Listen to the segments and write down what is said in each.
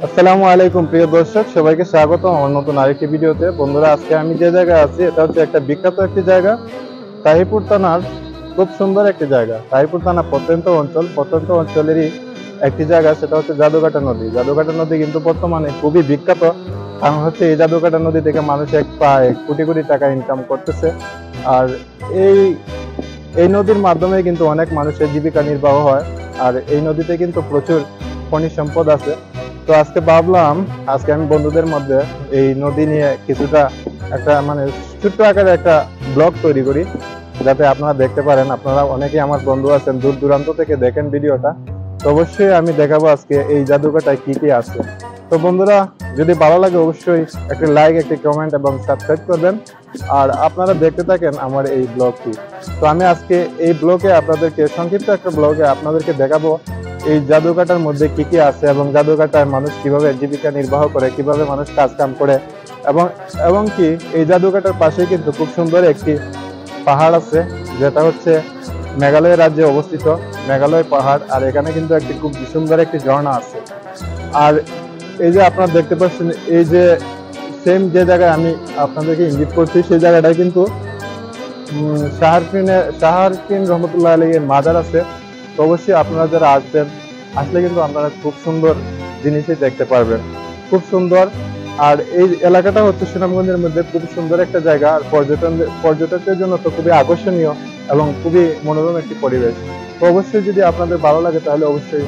আসসালামু আলাইকুম প্রিয় দর্শক, সবাইকে স্বাগত আমার নতুন আরেকটি ভিডিওতে। বন্ধুরা, আজকে আমি যে জায়গায় আছি এটা হচ্ছে একটা বিখ্যাত একটি জায়গা, তাহিরপুর থানার খুব সুন্দর একটি জায়গা। তাহিরপুর থানা প্রত্যন্ত অঞ্চলেরই একটি জায়গা, সেটা হচ্ছে জাদুকাটা নদী। জাদুকাটা নদী কিন্তু বর্তমানে খুবই বিখ্যাত, কারণ হচ্ছে এই জাদুকাটা নদী থেকে মানুষ প্রায় কোটি কোটি টাকা ইনকাম করতেছে। আর এই এই নদীর মাধ্যমে কিন্তু অনেক মানুষের জীবিকা নির্বাহ হয়। আর এই নদীতে কিন্তু প্রচুর খনিজ সম্পদ আছে। তো আজকে ভাবলাম, আজকে আমি বন্ধুদের মধ্যে এই নদী নিয়ে কিছুটা একটা ছোট্ট আকারে একটা ব্লগ তৈরি করি, যাতে আপনারা দেখতে পারেন। আপনারা অনেকেই আমার বন্ধু আছেন, দূর দূরান্ত থেকে দেখেন ভিডিওটা। তো অবশ্যই আমি দেখাবো আজকে এই জাদুঘরটায় কি কি আছে। তো বন্ধুরা, যদি ভালো লাগে অবশ্যই একটি লাইক, একটি কমেন্ট এবং সাবস্ক্রাইব করবেন। আর আপনারা দেখতে থাকেন আমার এই ব্লগটি। তো আমি আজকে এই ব্লগে আপনাদেরকে, সংক্ষিপ্ত একটা ব্লগে আপনাদেরকে দেখাবো এই জাদুঘরটার মধ্যে কি কি আছে, এবং জাদুঘরটায় মানুষ কিভাবে জীবিকা নির্বাহ করে, কিভাবে মানুষ কাজ কাম করে। এবং এবং কি এই জাদুঘরটার পাশে কিন্তু খুব সুন্দর একটি পাহাড় আছে, যেটা হচ্ছে মেঘালয় রাজ্যে অবস্থিত, মেঘালয় পাহাড়। আর এখানে কিন্তু একটি খুব সুন্দর একটি ঝর্ণা আছে। আর এই যে আপনারা দেখতে পাচ্ছেন, এই যে সেম যে জায়গায় আমি আপনাদেরকে ইঙ্গিত করছি, সেই জায়গাটায় কিন্তু শাহরফিন রহমতুল্লাহ আলাইহির মাজার আছে। তো অবশ্যই আপনারা যারা আসবেন, আসলে কিন্তু আপনারা খুব সুন্দর জিনিসই দেখতে পারবেন, খুব সুন্দর। আর এই এলাকাটা হচ্ছে সুনামগঞ্জের মধ্যে খুব সুন্দর একটা জায়গা, আর পর্যটকদের জন্য তো খুবই আকর্ষণীয় এবং খুবই মনোরম একটি পরিবেশ। তো অবশ্যই যদি আপনাদের ভালো লাগে তাহলে অবশ্যই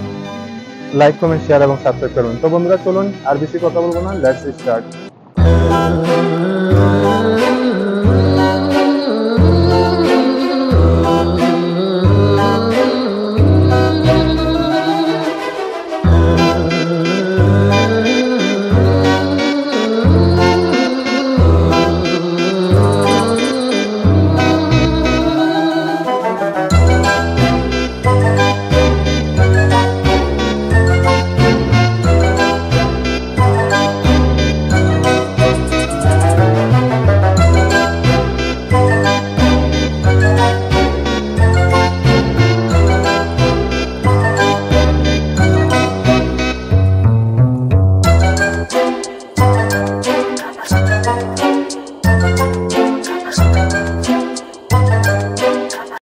লাইক, কমেন্ট, শেয়ার এবং সাবস্ক্রাইব করুন। তো বন্ধুরা, চলুন আর বেশি কথা বলবো না, লেটস স্টার্ট।